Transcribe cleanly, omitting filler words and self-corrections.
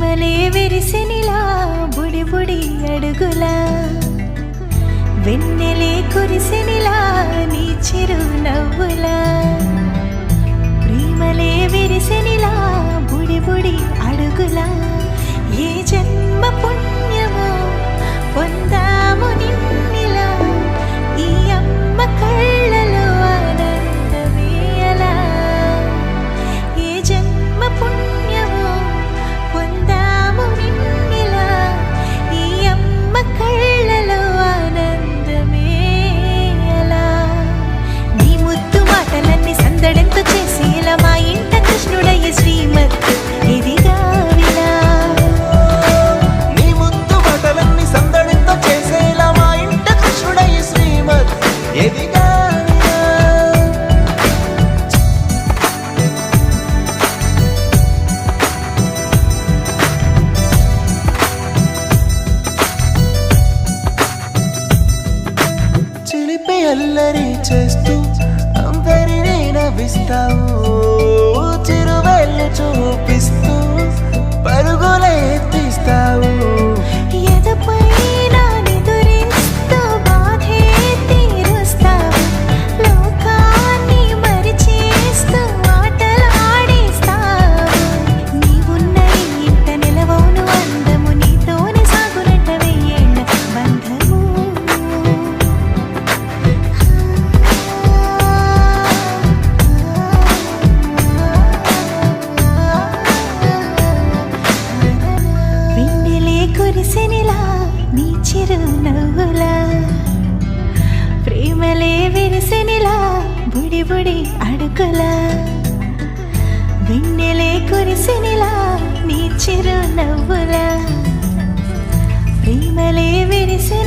ప్రేమలే విరిసెనిలా బుడి బుడి అడుగులా వెన్నెలే కురిసెనిలా నీ చిరు నవ్వులా ప్రేమలే విరిసెనిలా బుడి బుడి అడుగులా ఏ జన్మ పుణ్యమో పొందాము నిన్నిలా ఈ అమ్మ కళ్ళలో ఆనందమే అలా ఏ జన్మ పుణ్యమో పొందాము నిన్నిలా ఈ అమ్మ కళ్ళలో ఆనందమే అలా నీ ముద్దు మాటలన్నీ సందడంతో చేసి ఇలా మా ఇంట కృష్ణుడయ్య శ్రీమత్ ఇదిగా వినా నీ ముద్దు మాటలన్నీ సందడంతో చేసేలా మా ఇంట కృష్ణుడయ్య శ్రీమత్ ఎదిగా చిలిపి అల్లరి చేస్తూ అందరినీ నవ్విస్తావు చిరువేళ్ళు చూపిస్తూ పరుగులే ఎత్తిస్తావు ఎదపైన నిదురిస్తూ బాధే తీరుస్తావు లోకాన్ని మరిచేస్తూ ఆటలాడిస్తావు నీవున్న ఈ ఇంట నిలవవును అందము నీతోనే సాగునట్ట వెయ్యేళ్ళ బంధము వెన్నెలే కురిసెనిలా నీ చిరు నవ్వులా ప్రేమలే విరిసెనిలా బుడి బుడి అడుగులా వెన్నెలే కురిసెనిలా నీ చిరు నవ్వులా ప్రేమలే విరిసె